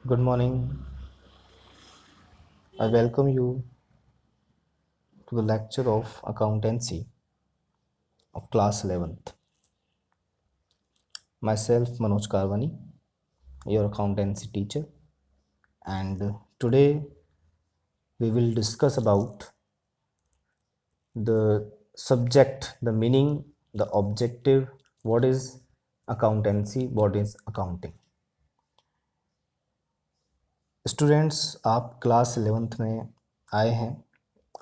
Good morning. I welcome you to the lecture of accountancy of class 11th. Myself Manoj Karwani, your accountancy teacher, and today we will discuss about the subject, the meaning, the objective, what is accountancy, what is accounting. Students, आप class 11th में आए हैं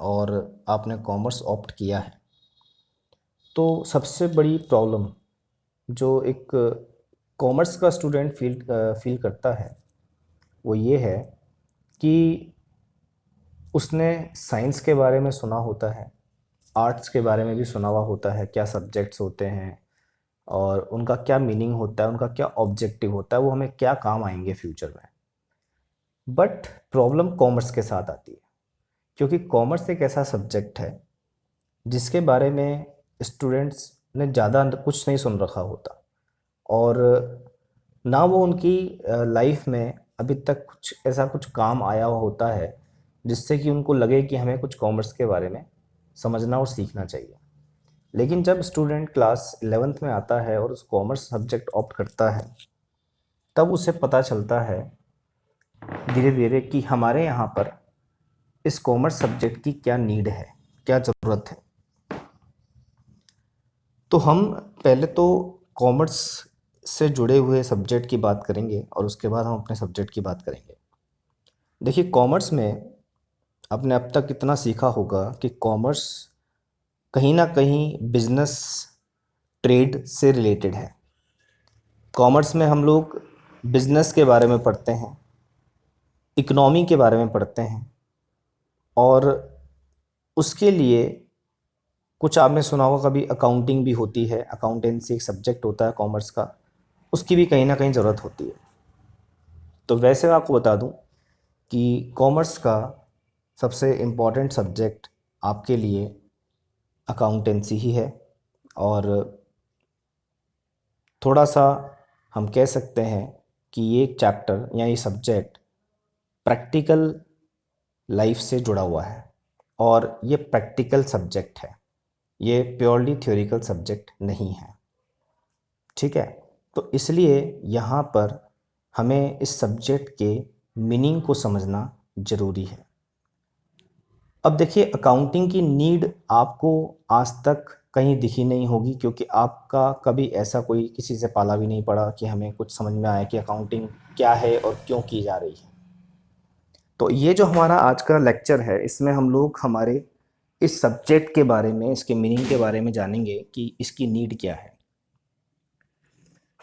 और आपने commerce opt किया है। तो सबसे बड़ी प्रॉब्लम जो एक कॉमर्स का स्टूडेंट फील करता है वो ये है कि उसने साइंस के बारे में सुना होता है, आर्ट्स के बारे में भी सुना हुआ होता है, क्या सब्जेक्ट्स होते हैं और उनका क्या मीनिंग होता है, उनका क्या ऑब्जेक्टिव होता है, वो हमें क्या काम आएंगे फ्यूचर में। बट प्रॉब्लम कॉमर्स के साथ आती है, क्योंकि कॉमर्स एक ऐसा सब्जेक्ट है जिसके बारे में स्टूडेंट्स ने ज़्यादा कुछ नहीं सुन रखा होता और ना वो उनकी लाइफ में अभी तक कुछ ऐसा कुछ काम आया हुआ होता है जिससे कि उनको लगे कि हमें कुछ कॉमर्स के बारे में समझना और सीखना चाहिए। लेकिन जब स्टूडेंट क्लास 11th में आता है और उस कॉमर्स सब्जेक्ट ऑप्ट करता है, तब उसे पता चलता है धीरे धीरे कि हमारे यहाँ पर इस कॉमर्स सब्जेक्ट की क्या नीड है, क्या ज़रूरत है। तो हम पहले तो कॉमर्स से जुड़े हुए सब्जेक्ट की बात करेंगे और उसके बाद हम अपने सब्जेक्ट की बात करेंगे। देखिए, कॉमर्स में आपने अब तक इतना सीखा होगा कि कॉमर्स कहीं ना कहीं बिजनेस, ट्रेड से रिलेटेड है। कॉमर्स में हम लोग बिजनेस के बारे में पढ़ते हैं, इकोनॉमी के बारे में पढ़ते हैं और उसके लिए कुछ आपने सुना होगा, कभी अकाउंटिंग भी होती है, अकाउंटेंसी एक सब्जेक्ट होता है कॉमर्स का, उसकी भी कहीं ना कहीं ज़रूरत होती है। तो वैसे मैं आपको बता दूं कि कॉमर्स का सबसे इम्पॉर्टेंट सब्जेक्ट आपके लिए अकाउंटेंसी ही है और थोड़ा सा हम कह सकते हैं कि ये चैप्टर या ये सब्जेक्ट प्रैक्टिकल लाइफ से जुड़ा हुआ है और ये प्रैक्टिकल सब्जेक्ट है, ये प्योरली थ्योरिकल सब्जेक्ट नहीं है। ठीक है, तो इसलिए यहाँ पर हमें इस सब्जेक्ट के मीनिंग को समझना ज़रूरी है। अब देखिए, अकाउंटिंग की नीड आपको आज तक कहीं दिखी नहीं होगी, क्योंकि आपका कभी ऐसा कोई किसी से पाला भी नहीं पड़ा कि हमें कुछ समझ में आए कि अकाउंटिंग क्या है और क्यों की जा रही है। तो ये जो हमारा आज का लेक्चर है, इसमें हम लोग हमारे इस सब्जेक्ट के बारे में, इसके मीनिंग के बारे में जानेंगे कि इसकी नीड क्या है।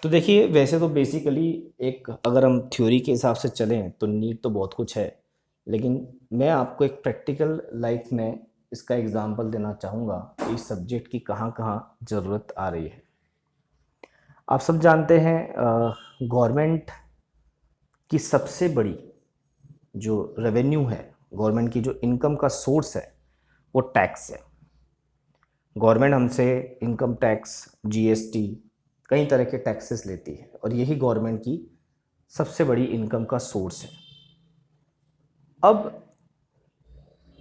तो देखिए, वैसे तो बेसिकली एक अगर हम थ्योरी के हिसाब से चलें तो नीड तो बहुत कुछ है, लेकिन मैं आपको एक प्रैक्टिकल लाइफ में इसका एग्जांपल देना चाहूँगा कि इस सब्जेक्ट की कहाँ कहाँ ज़रूरत आ रही है। आप सब जानते हैं, गवर्नमेंट की सबसे बड़ी जो रेवेन्यू है, गवर्नमेंट की जो इनकम का सोर्स है, वो टैक्स है। गवर्नमेंट हमसे इनकम टैक्स, जीएसटी, कई तरह के टैक्सेस लेती है और यही गवर्नमेंट की सबसे बड़ी इनकम का सोर्स है। अब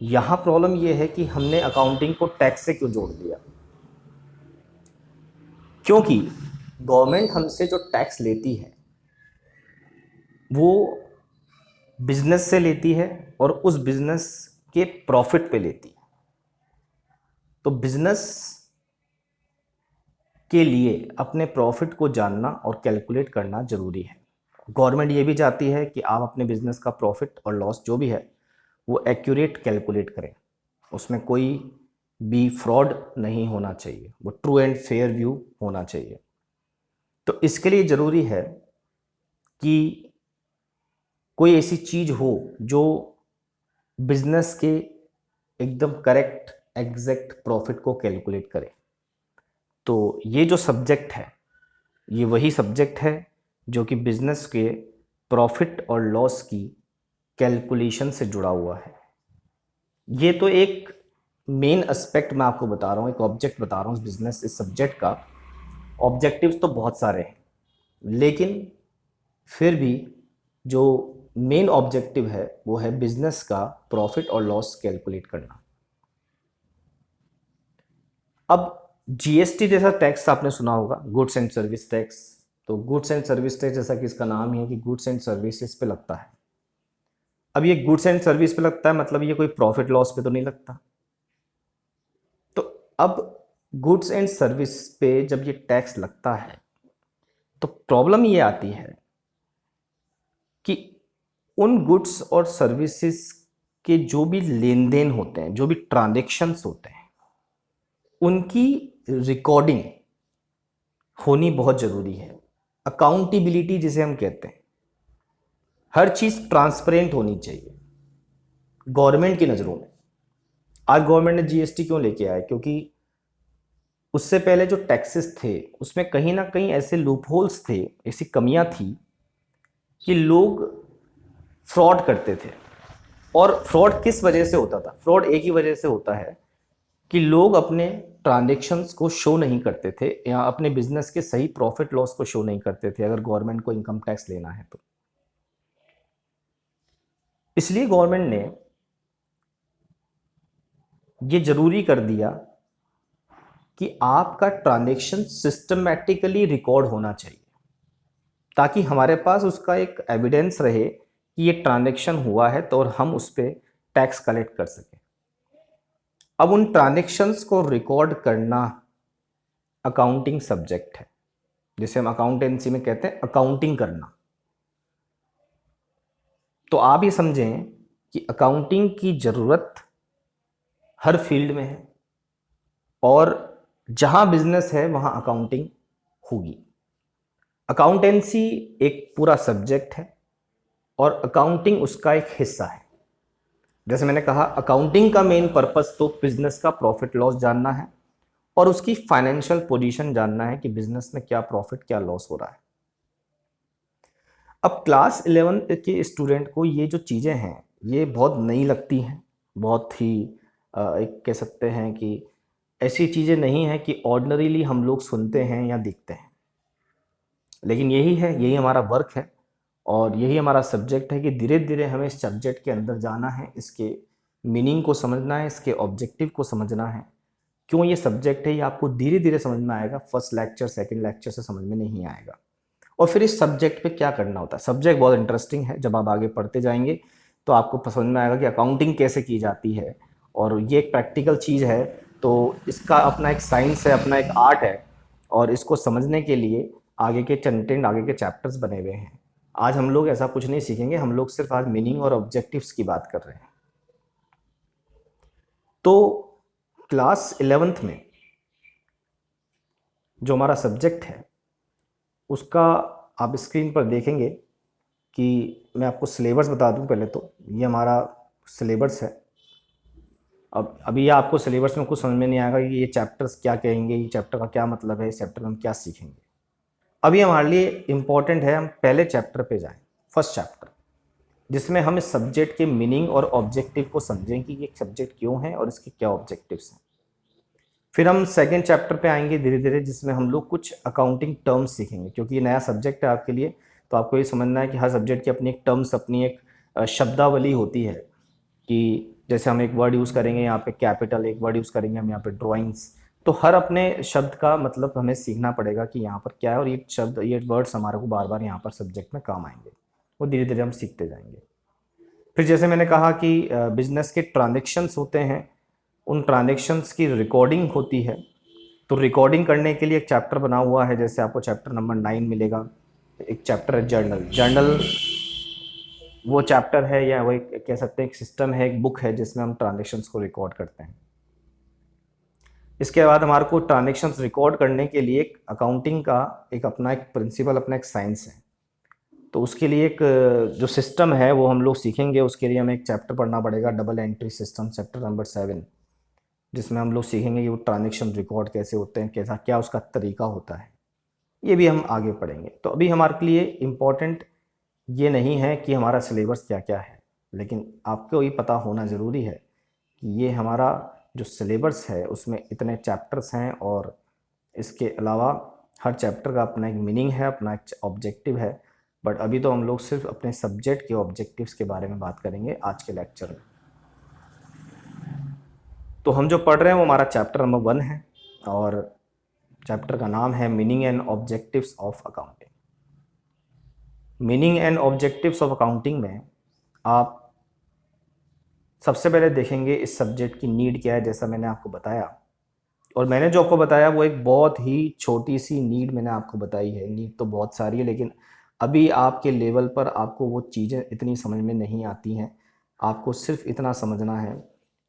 यहाँ प्रॉब्लम ये है कि हमने अकाउंटिंग को टैक्स से क्यों जोड़ दिया, क्योंकि गवर्नमेंट हमसे जो टैक्स लेती है वो बिजनेस से लेती है और उस बिजनेस के प्रॉफिट पे लेती है। तो बिजनेस के लिए अपने प्रॉफिट को जानना और कैलकुलेट करना ज़रूरी है। गवर्नमेंट ये भी चाहती है कि आप अपने बिजनेस का प्रॉफिट और लॉस जो भी है वो एक्यूरेट कैलकुलेट करें, उसमें कोई भी फ्रॉड नहीं होना चाहिए, वो ट्रू एंड फेयर व्यू होना चाहिए। तो इसके लिए ज़रूरी है कि कोई ऐसी चीज़ हो जो बिजनेस के एकदम करेक्ट एग्जैक्ट प्रॉफिट को कैलकुलेट करे। तो ये जो सब्जेक्ट है, ये वही सब्जेक्ट है जो कि बिजनेस के प्रॉफिट और लॉस की कैलकुलेशन से जुड़ा हुआ है। ये तो एक मेन एस्पेक्ट मैं आपको बता रहा हूँ, एक ऑब्जेक्ट बता रहा हूँ इस बिजनेस, इस सब्जेक्ट का। ऑब्जेक्टिव्स तो बहुत सारे हैं, लेकिन फिर भी जो मेन ऑब्जेक्टिव है वो है बिजनेस का प्रॉफिट और लॉस कैलकुलेट करना। अब जीएसटी जैसा टैक्स आपने सुना होगा, गुड्स एंड सर्विस टैक्स। तो गुड्स एंड सर्विस टैक्स जैसा कि इसका नाम ही है कि गुड्स एंड सर्विसेज पे लगता है। अब ये गुड्स एंड सर्विस पे लगता है, मतलब ये कोई प्रॉफिट लॉस पे तो नहीं लगता। तो अब गुड्स एंड सर्विस पे जब ये टैक्स लगता है तो प्रॉब्लम ये आती है कि उन गुड्स और सर्विसेज के जो भी लेन देन होते हैं, जो भी ट्रांजेक्शन्स होते हैं, उनकी रिकॉर्डिंग होनी बहुत ज़रूरी है। अकाउंटेबिलिटी जिसे हम कहते हैं, हर चीज़ ट्रांसपेरेंट होनी चाहिए गवर्नमेंट की नज़रों में। आज गवर्नमेंट ने जीएसटी क्यों लेके आया? क्योंकि उससे पहले जो टैक्सेस थे उसमें कहीं ना कहीं ऐसे लूपहोल्स थे, ऐसी कमियां थी कि लोग फ्रॉड करते थे। और फ्रॉड किस वजह से होता था? फ्रॉड एक ही वजह से होता है कि लोग अपने ट्रांजेक्शन्स को शो नहीं करते थे या अपने बिजनेस के सही प्रॉफिट लॉस को शो नहीं करते थे अगर गवर्नमेंट को इनकम टैक्स लेना है तो। इसलिए गवर्नमेंट ने ये जरूरी कर दिया कि आपका ट्रांजेक्शन सिस्टमैटिकली रिकॉर्ड होना चाहिए, ताकि हमारे पास उसका एक एविडेंस रहे कि ये ट्रांजेक्शन हुआ है तो और हम उस पर टैक्स कलेक्ट कर सकें। अब उन ट्रांजेक्शन्स को रिकॉर्ड करना अकाउंटिंग सब्जेक्ट है, जिसे हम अकाउंटेंसी में कहते हैं अकाउंटिंग करना। तो आप ये समझें कि अकाउंटिंग की ज़रूरत हर फील्ड में है और जहाँ बिजनेस है वहाँ अकाउंटिंग होगी। अकाउंटेंसी एक पूरा सब्जेक्ट है और अकाउंटिंग उसका एक हिस्सा है। जैसे मैंने कहा, अकाउंटिंग का मेन पर्पस तो बिजनेस का प्रॉफिट लॉस जानना है और उसकी फाइनेंशियल पोजीशन जानना है कि बिजनेस में क्या प्रॉफिट क्या लॉस हो रहा है। अब क्लास 11 के स्टूडेंट को ये जो चीज़ें हैं ये बहुत नई लगती हैं, बहुत ही एक कह सकते हैं कि ऐसी चीज़ें नहीं हैं कि ऑर्डिनरीली हम लोग सुनते हैं या देखते हैं। लेकिन यही है, यही हमारा वर्क है और यही हमारा सब्जेक्ट है कि धीरे धीरे हमें इस सब्जेक्ट के अंदर जाना है, इसके मीनिंग को समझना है, इसके ऑब्जेक्टिव को समझना है। क्यों ये सब्जेक्ट है ये आपको धीरे धीरे समझ में आएगा, फर्स्ट लेक्चर सेकंड लेक्चर से समझ में नहीं आएगा। और फिर इस सब्जेक्ट पे क्या करना होता है, सब्जेक्ट बहुत इंटरेस्टिंग है। जब आप आगे पढ़ते जाएंगे तो आपको समझ में आएगा कि अकाउंटिंग कैसे की जाती है और ये एक प्रैक्टिकल चीज़ है। तो इसका अपना एक साइंस है, अपना एक आर्ट है और इसको समझने के लिए आगे के कंटेंट, आगे के चैप्टर्स बने हुए हैं। आज हम लोग ऐसा कुछ नहीं सीखेंगे, हम लोग सिर्फ आज मीनिंग और ऑब्जेक्टिव्स की बात कर रहे हैं। तो क्लास 11th में जो हमारा सब्जेक्ट है उसका आप स्क्रीन पर देखेंगे कि मैं आपको सिलेबस बता दूं। पहले तो ये हमारा सिलेबस है। अब अभी आपको सिलेबस में कुछ समझ में नहीं आएगा कि ये चैप्टर्स क्या कहेंगे, ये चैप्टर का क्या मतलब है, इस चैप्टर में हम क्या सीखेंगे। अभी हमारे लिए इम्पॉर्टेंट है हम पहले चैप्टर पे जाएं, फर्स्ट चैप्टर, जिसमें हम इस सब्जेक्ट के मीनिंग और ऑब्जेक्टिव को समझें कि ये सब्जेक्ट क्यों है और इसके क्या ऑब्जेक्टिव्स हैं। फिर हम सेकेंड चैप्टर पे आएंगे धीरे धीरे, जिसमें हम लोग कुछ अकाउंटिंग टर्म्स सीखेंगे, क्योंकि ये नया सब्जेक्ट है आपके लिए। तो आपको ये समझना है कि हर सब्जेक्ट की अपनी एक टर्म्स, अपनी एक शब्दावली होती है कि जैसे हम एक वर्ड यूज़ करेंगे यहाँ पे कैपिटल, एक वर्ड यूज़ करेंगे हम यहाँ पे ड्राइंग्स। तो हर अपने शब्द का मतलब हमें सीखना पड़ेगा कि यहाँ पर क्या है और ये शब्द, ये वर्ड्स हमारे को बार बार यहाँ पर सब्जेक्ट में काम आएंगे। वो धीरे धीरे हम सीखते जाएंगे। फिर जैसे मैंने कहा कि बिजनेस के ट्रांजेक्शन्स होते हैं, उन ट्रांजेक्शन्स की रिकॉर्डिंग होती है। तो रिकॉर्डिंग करने के लिए एक चैप्टर बना हुआ है, जैसे आपको चैप्टर नंबर 9 मिलेगा। एक चैप्टर है जर्नल। जर्नल वो चैप्टर है या वो एक कह सकते हैं एक सिस्टम है, एक बुक है जिसमें हम ट्रांजेक्शन्स को रिकॉर्ड करते हैं। इसके बाद हमारे को ट्रांजेक्शन्स रिकॉर्ड करने के लिए एक अकाउंटिंग का एक अपना एक प्रिंसिपल, अपना एक साइंस है। तो उसके लिए एक जो सिस्टम है वो हम लोग सीखेंगे। उसके लिए हमें एक चैप्टर पढ़ना पड़ेगा, double entry system, chapter number 7, जिसमें हम लोग सीखेंगे कि वो ट्रांजेक्शन रिकॉर्ड कैसे होते हैं, कैसा क्या उसका तरीका होता है। ये भी हम आगे पढ़ेंगे। तो अभी हमारे लिए इम्पोर्टेंट ये नहीं है कि हमारा सिलेबस क्या क्या है, लेकिन आपको ये पता होना ज़रूरी है कि ये हमारा जो सिलेबस है उसमें इतने चैप्टर्स हैं और इसके अलावा हर चैप्टर का अपना एक मीनिंग है, अपना एक ऑब्जेक्टिव है। बट अभी तो हम लोग सिर्फ अपने सब्जेक्ट के ऑब्जेक्टिव्स के बारे में बात करेंगे आज के लेक्चर में। तो हम जो पढ़ रहे हैं वो हमारा चैप्टर नंबर 1 है और चैप्टर का नाम है meaning and objectives of accounting. Meaning and objectives of accounting में आप सबसे पहले देखेंगे इस सब्जेक्ट की नीड क्या है, जैसा मैंने आपको बताया। और मैंने जो आपको बताया वो एक बहुत ही छोटी सी नीड मैंने आपको बताई है। नीड तो बहुत सारी है, लेकिन अभी आपके लेवल पर आपको वो चीज़ें इतनी समझ में नहीं आती हैं। आपको सिर्फ इतना समझना है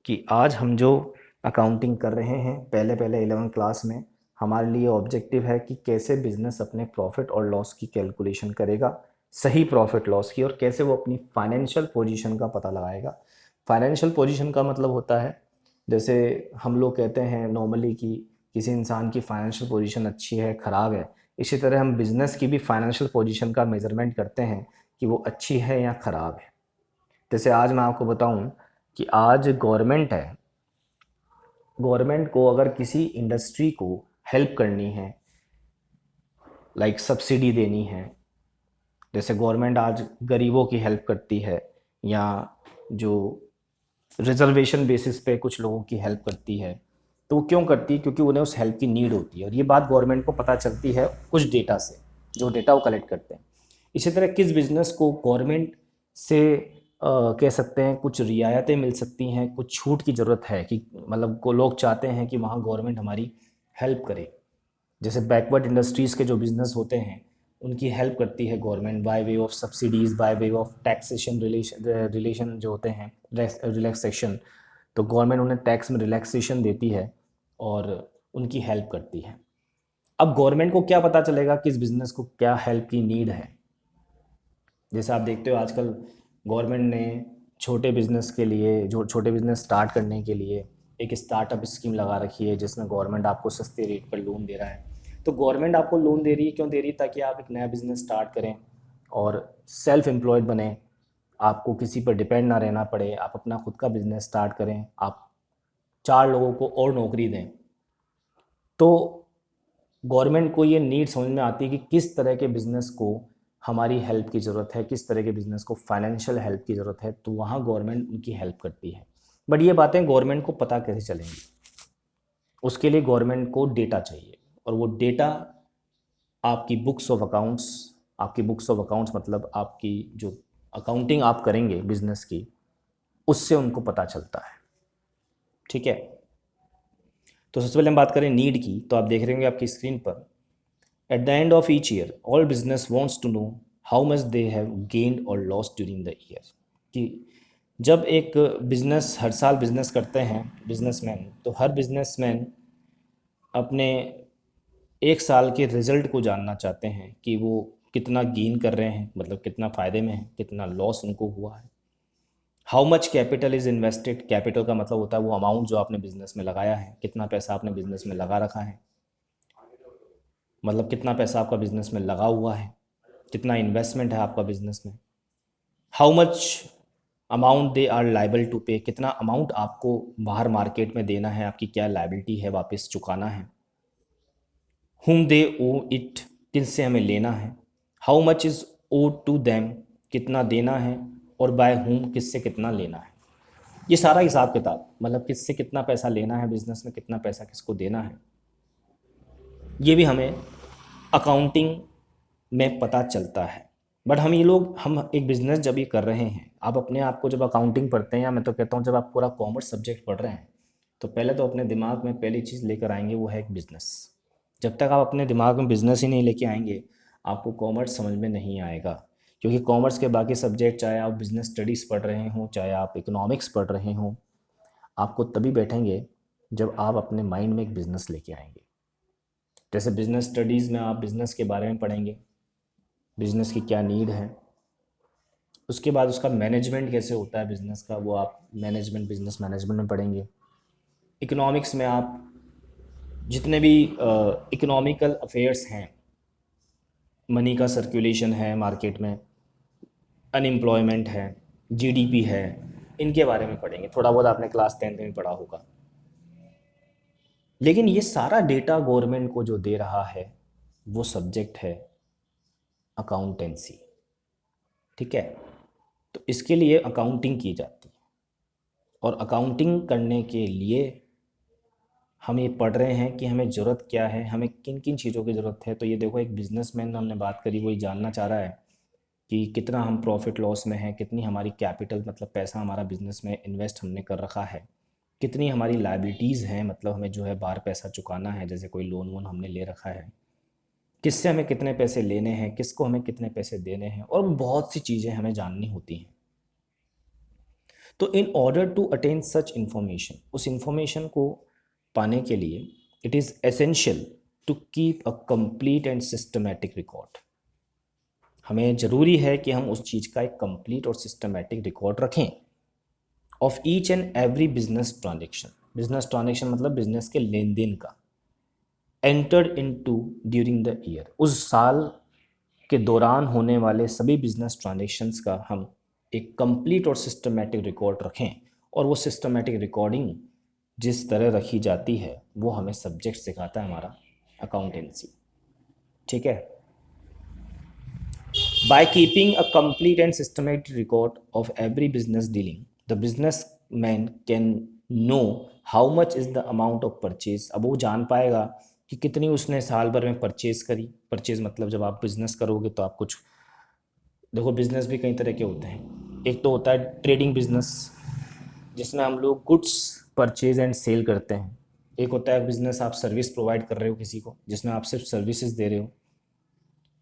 कि आज हम जो अकाउंटिंग कर रहे हैं, पहले पहले 11 क्लास में हमारे लिए ऑब्जेक्टिव है कि कैसे बिजनेस अपने प्रॉफिट और लॉस की कैलकुलेशन करेगा, सही प्रॉफिट लॉस की, और कैसे वो अपनी फाइनेंशियल पोजीशन का पता लगाएगा। फाइनेंशियल पोजीशन का मतलब होता है, जैसे हम लोग कहते हैं नॉर्मली कि किसी इंसान की फाइनेंशियल पोजीशन अच्छी है, ख़राब है, इसी तरह हम बिज़नेस की भी फाइनेंशियल पोजीशन का मेज़रमेंट करते हैं कि वो अच्छी है या ख़राब है। जैसे आज मैं आपको बताऊं कि आज गवर्नमेंट है, गवर्नमेंट को अगर किसी इंडस्ट्री को हेल्प करनी है, लाइक सब्सिडी देनी है, जैसे गवर्नमेंट आज गरीबों की हेल्प करती है या जो रिजर्वेशन बेसिस पे कुछ लोगों की हेल्प करती है, तो वो क्यों करती है? क्योंकि उन्हें उस हेल्प की नीड होती है, और ये बात गवर्नमेंट को पता चलती है कुछ डेटा से, जो डेटा वो कलेक्ट करते हैं। इसी तरह किस बिज़नेस को गवर्नमेंट से कह सकते हैं कुछ रियायतें मिल सकती हैं, कुछ छूट की ज़रूरत है, कि मतलब को लोग चाहते हैं कि वहाँ गवर्नमेंट हमारी हेल्प करे। जैसे बैकवर्ड इंडस्ट्रीज़ के जो बिज़नेस होते हैं उनकी हेल्प करती है government by way of subsidies, by way of taxation relation जो होते हैं, रिलैक्सेशन। तो गवर्नमेंट उन्हें टैक्स में रिलैक्सेशन देती है और उनकी हेल्प करती है। अब गवर्नमेंट को क्या पता चलेगा किस बिज़नेस को क्या हेल्प की नीड है? जैसे आप देखते हो आजकल गवर्नमेंट ने छोटे बिज़नेस के लिए, जो छोटे बिज़नेस स्टार्ट करने के लिए एक स्टार्टअप स्कीम लगा रखी है, जिसमें गवर्नमेंट आपको सस्ते रेट पर लोन दे रहा है। तो गवर्नमेंट आपको लोन दे रही है, क्यों दे रही है? ताकि आप एक नया बिज़नेस स्टार्ट करें और सेल्फ एम्प्लॉयड बने, आपको किसी पर डिपेंड ना रहना पड़े, आप अपना खुद का बिज़नेस स्टार्ट करें, आप 4 लोगों को और नौकरी दें। तो गवर्नमेंट को ये नीड समझ में आती है कि किस तरह के बिज़नेस को हमारी हेल्प की ज़रूरत है, किस तरह के बिज़नेस को फाइनेंशियल हेल्प की ज़रूरत है, तो वहाँ गवर्नमेंट उनकी हेल्प करती है। बट ये बातें गवर्नमेंट को पता कैसे चलेंगी? उसके लिए गवर्नमेंट को डेटा चाहिए, और वो डेटा आपकी बुक्स ऑफ अकाउंट्स, आपकी बुक्स ऑफ अकाउंट्स मतलब आपकी जो अकाउंटिंग आप करेंगे बिज़नेस की, उससे उनको पता चलता है। ठीक है, तो सबसे पहले हम बात करें नीड की, तो आप देख रहे होंगे आपकी स्क्रीन पर, at the end of each year all business wants to know how much they have gained और लॉस्ट ड्यूरिंग द ईयर। कि जब एक बिजनेस हर साल बिजनेस करते हैं बिजनेसमैन, तो हर बिजनेसमैन अपने एक साल के रिजल्ट को जानना चाहते हैं कि वो कितना गेन कर रहे हैं, मतलब कितना फ़ायदे में है, कितना लॉस उनको हुआ है। How much capital is invested, capital का मतलब होता है वो अमाउंट जो आपने बिज़नेस में लगाया है, कितना पैसा आपने बिज़नेस में लगा रखा है, मतलब कितना पैसा आपका बिज़नेस में लगा हुआ है, कितना इन्वेस्टमेंट है आपका बिज़नेस में। How much amount they are liable to pay, कितना अमाउंट आपको बाहर मार्केट में देना है, आपकी क्या लाइबिलिटी है, वापस चुकाना है। हुम दे ओ इट, किससे हमें लेना है। How much is owe to them, कितना देना है, और बाय हुम, किससे कितना लेना है। ये सारा हिसाब किताब, मतलब किससे कितना पैसा लेना है बिज़नेस में, कितना पैसा किसको देना है, ये भी हमें अकाउंटिंग में पता चलता है। बट हम एक बिज़नेस जब ये कर रहे हैं, आप अपने आप को जब अकाउंटिंग पढ़ते हैं, या मैं तो कहता हूँ जब आप पूरा कॉमर्स सब्जेक्ट पढ़ रहे हैं, तो पहले तो अपने दिमाग में पहली चीज़ लेकर आएंगे वो है एक बिज़नेस। जब तक आप अपने दिमाग में बिज़नेस ही नहीं लेके आएंगे, आपको कॉमर्स समझ में नहीं आएगा। क्योंकि कॉमर्स के बाकी सब्जेक्ट, चाहे आप बिज़नेस स्टडीज़ पढ़ रहे हों, चाहे आप इकोनॉमिक्स पढ़ रहे हों, आपको तभी बैठेंगे जब आप अपने माइंड में एक बिज़नेस लेके आएंगे। जैसे बिज़नेस स्टडीज़ में आप बिज़नेस के बारे में पढ़ेंगे, बिज़नेस की क्या नीड है, उसके बाद उसका मैनेजमेंट कैसे होता है बिज़नेस का, वो आप मैनेजमेंट, बिज़नेस मैनेजमेंट में पढ़ेंगे। इकोनॉमिक्स में आप जितने भी इकोनॉमिकल अफेयर्स हैं, मनी का सर्कुलेशन है मार्केट में, अनएम्प्लॉयमेंट है, जीडीपी है, इनके बारे में पढ़ेंगे। थोड़ा बहुत आपने क्लास 10th में पढ़ा होगा। लेकिन ये सारा डेटा गवर्नमेंट को जो दे रहा है वो सब्जेक्ट है अकाउंटेंसी। ठीक है। तो इसके लिए अकाउंटिंग की जाती है, और अकाउंटिंग करने के लिए हम ये पढ़ रहे हैं कि हमें ज़रूरत क्या है, हमें किन किन चीज़ों की ज़रूरत है। तो ये देखो, एक बिजनेसमैन हमने बात करी, वही जानना चाह रहा है कि कितना हम प्रॉफिट लॉस में है, कितनी हमारी कैपिटल मतलब पैसा हमारा बिजनेस में इन्वेस्ट हमने कर रखा है, कितनी हमारी लाइबिलिटीज़ हैं, मतलब हमें जो है बाहर पैसा चुकाना है, जैसे कोई लोन वोन हमने ले रखा है, किससे हमें कितने पैसे लेने हैं, किसको हमें कितने पैसे देने हैं, और बहुत सी चीज़ें हमें जाननी होती हैं। तो in order to attain such information, उस इंफॉर्मेशन को पाने के लिए it is essential to keep a complete and systematic record. हमें ज़रूरी है कि हम उस चीज़ का एक कंप्लीट और सिस्टमेटिक रिकॉर्ड रखें of each and every business transaction. Business transaction मतलब बिजनेस के लेन देन का। Entered into during the year, उस साल के दौरान होने वाले सभी बिजनेस ट्रांजेक्शन्स का हम एक कंप्लीट और सिस्टमेटिक रिकॉर्ड रखें। और वो सिस्टमेटिक रिकॉर्डिंग जिस तरह रखी जाती है वो हमें सब्जेक्ट सिखाता है हमारा अकाउंटेंसी। ठीक है। By keeping a complete and systematic record of every business dealing, the businessman can know how much is the amount of purchase। अब वो जान पाएगा कि कितनी उसने साल भर में परचेज करी। परचेज मतलब जब आप बिजनेस करोगे तो आप कुछ, देखो बिजनेस भी कई तरह के होते हैं। एक तो होता है ट्रेडिंग बिजनेस, जिसमें हम लोग गुड्स परचेज एंड सेल करते हैं। एक होता है बिजनेस आप सर्विस प्रोवाइड कर रहे हो किसी को, जिसमें आप सिर्फ सर्विसेज दे रहे हो।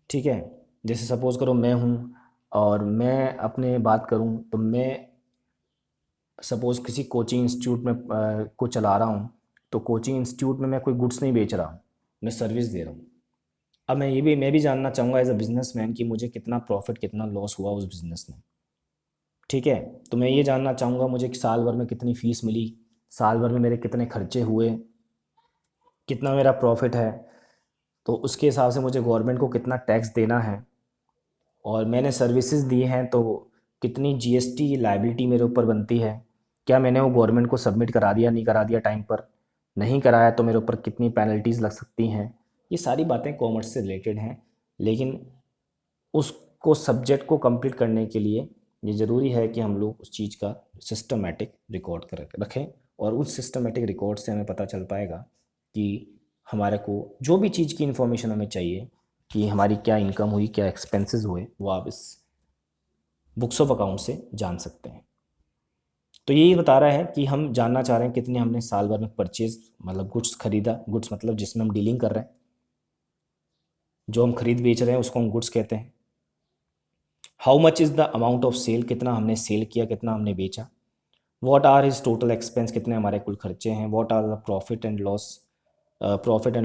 ठीक है। जैसे सपोज़ करो मैं हूँ और मैं अपने बात करूँ तो मैं सपोज़ किसी कोचिंग इंस्टीट्यूट में को चला रहा हूँ। तो कोचिंग इंस्टीट्यूट में मैं कोई गुड्स नहीं बेच रहा हूँ, मैं सर्विस दे रहा हूँ। अब मैं भी जानना चाहूँगा एज अ बिजनेसमैन कि मुझे कितना प्रॉफिट कितना लॉस हुआ उस बिज़नेस में। ठीक है। तो मैं ये जानना चाहूँगा मुझे कि साल भर में कितनी फ़ीस मिली, साल भर में मेरे कितने खर्चे हुए, कितना मेरा प्रॉफिट है, तो उसके हिसाब से मुझे गवर्नमेंट को कितना टैक्स देना है, और मैंने सर्विसेज दी हैं तो कितनी जीएसटी लायबिलिटी मेरे ऊपर बनती है, क्या मैंने वो गवर्नमेंट को सबमिट करा दिया नहीं करा दिया टाइम पर, नहीं कराया तो मेरे ऊपर कितनी पेनल्टीज़ लग सकती हैं। ये सारी बातें कॉमर्स से रिलेटेड हैं, लेकिन उसको सब्जेक्ट को कंप्लीट करने के लिए ये ज़रूरी है कि हम लोग उस चीज़ का सिस्टमेटिक रिकॉर्ड कर रखें। और उस सिस्टमेटिक रिकॉर्ड से हमें पता चल पाएगा कि हमारे को जो भी चीज़ की इन्फॉर्मेशन हमें चाहिए कि हमारी क्या इनकम हुई, क्या एक्सपेंसेस हुए, वो आप इस बुक्स ऑफ अकाउंट से जान सकते हैं। तो यही बता रहा है कि हम जानना चाह रहे हैं कितने हमने साल भर में परचेज मतलब गुड्स खरीदा। गुड्स मतलब जिसमें हम डीलिंग कर रहे हैं, जो हम खरीद बेच रहे हैं उसको हम गुड्स कहते हैं। How much is the amount of sale, कितना हमने सेल किया, कितना हमने बेचा। What are his total expense, कितने हमारे कुल खर्चे हैं। What are the profit and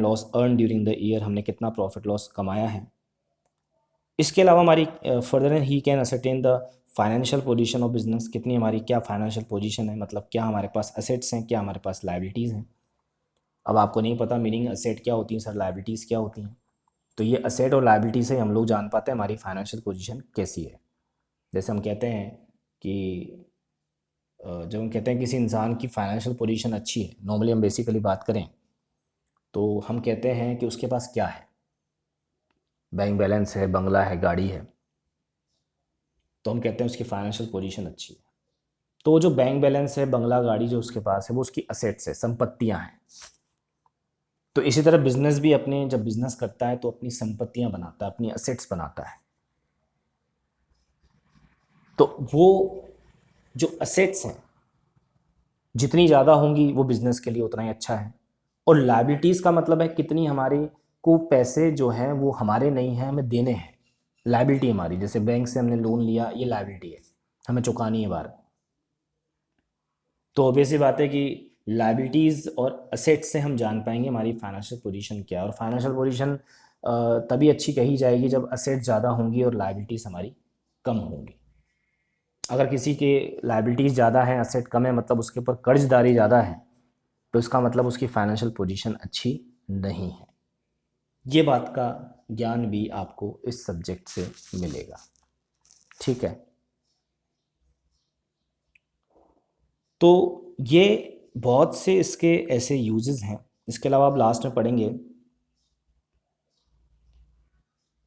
loss earn during the year, हमने कितना प्रॉफिट लॉस कमाया है। इसके अलावा हमारी further he can ascertain the financial position of business, कितनी हमारी क्या फाइनेंशियल पोजीशन है, मतलब क्या हमारे पास असेट्स हैं, क्या हमारे पास लाइबिलिटीज़ हैं। अब आपको नहीं पता मीनिंग असेट क्या होती है सर, लाइबिलिटीज़ क्या होती हैं। तो ये असेट और लाइबिलिटी से हम लोग जान पाते हैं हमारी फाइनेंशियल पोजीशन कैसी है। जैसे हम कहते हैं कि जब हम कहते हैं किसी इंसान की फाइनेंशियल पोजीशन अच्छी है, नॉर्मली हम बेसिकली बात करें तो हम कहते हैं कि उसके पास क्या है, बैंक बैलेंस है, बंगला है, गाड़ी है, तो हम कहते हैं उसकी फाइनेंशियल पोजीशन अच्छी है। तो वो जो बैंक बैलेंस है, बंगला, गाड़ी जो उसके पास है, वो उसकी असेट्स है, संपत्तियां हैं। तो इसी तरह बिजनेस भी अपने जब बिजनेस करता है तो अपनी संपत्तियां बनाता है, अपनी असेट्स बनाता है। तो वो जो असेट्स हैं जितनी ज़्यादा होंगी वो बिज़नेस के लिए उतना ही अच्छा है। और लाइबिलिटीज़ का मतलब है कितनी हमारे को पैसे जो हैं वो हमारे नहीं हैं, हमें देने हैं। लाइबिलिटी हमारी, जैसे बैंक से हमने लोन लिया, ये लाइबिलिटी है, हमें चुकानी है बार। तो ऑब्वियस सी बात है कि लाइबिलिटीज़ और असेट्स से हम जान पाएंगे हमारी फाइनेंशियल पोजीशन क्या है। और फाइनेंशियल पोजीशन तभी अच्छी कही जाएगी जब असेट्स ज़्यादा होंगी और लाइबिलिटीज़ हमारी कम होंगी। अगर किसी के लाइबिलिटीज़ ज़्यादा है, असेट कम है, मतलब उसके ऊपर कर्जदारी ज़्यादा है, तो इसका मतलब उसकी फाइनेंशियल पोजीशन अच्छी नहीं है। ये बात का ज्ञान भी आपको इस सब्जेक्ट से मिलेगा। ठीक है। तो ये बहुत से इसके ऐसे यूजेस हैं। इसके अलावा आप लास्ट में पढ़ेंगे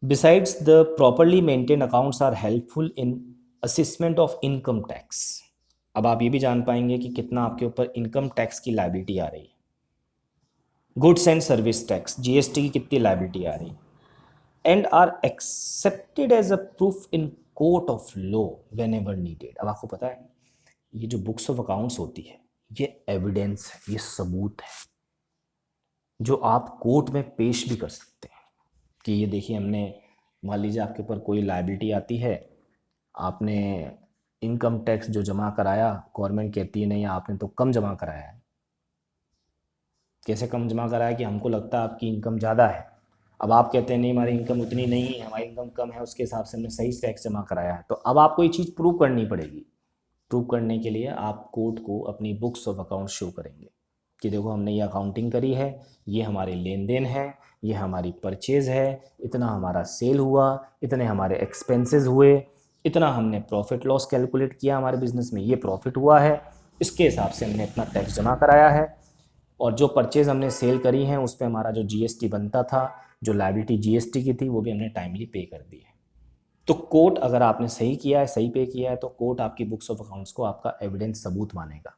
Besides, the properly maintained accounts are helpful in assessment of income tax. अब आप ये भी जान पाएंगे कि कितना आपके ऊपर इनकम टैक्स की लायबिलिटी आ रही है, goods and service tax GST की कितनी लायबिलिटी आ रही है, and are accepted as a proof in court of law whenever needed. अब आपको पता है ये जो बुक्स ऑफ अकाउंट्स होती है ये एविडेंस है, ये सबूत है जो आप कोर्ट में पेश भी कर सकते हैं कि ये देखिए हमने, मान लीजिए आपके ऊपर कोई लायबिलिटी आती है, आपने इनकम टैक्स जो जमा कराया, गवर्नमेंट कहती है नहीं आपने तो कम जमा कराया है। कैसे कम जमा कराया कि हमको लगता है आपकी इनकम ज़्यादा है, अब आप कहते हैं नहीं हमारी इनकम उतनी नहीं है, हमारी इनकम कम है, उसके हिसाब से हमने सही टैक्स जमा कराया है। तो अब आपको ये चीज़ प्रूव करनी पड़ेगी। प्रूव करने के लिए आप कोर्ट को अपनी बुक्स ऑफ अकाउंट शो करेंगे कि देखो हमने ये अकाउंटिंग करी है, ये हमारे लेन देन है, ये हमारी परचेज़ है, इतना हमारा सेल हुआ, इतने हमारे एक्सपेंसेस हुए, इतना हमने प्रॉफिट लॉस कैलकुलेट किया, हमारे बिजनेस में ये प्रॉफिट हुआ है, इसके हिसाब से हमने इतना टैक्स जमा कराया है, और जो परचेज़ हमने सेल करी हैं उस पर हमारा जो जीएसटी बनता था, जो लायबिलिटी जीएसटी की थी, वो भी हमने टाइमली पे कर दी है। तो कोर्ट, अगर आपने सही किया है, सही पे किया है, तो कोर्ट आपकी बुक्स ऑफ अकाउंट्स को आपका एविडेंस सबूत मानेगा।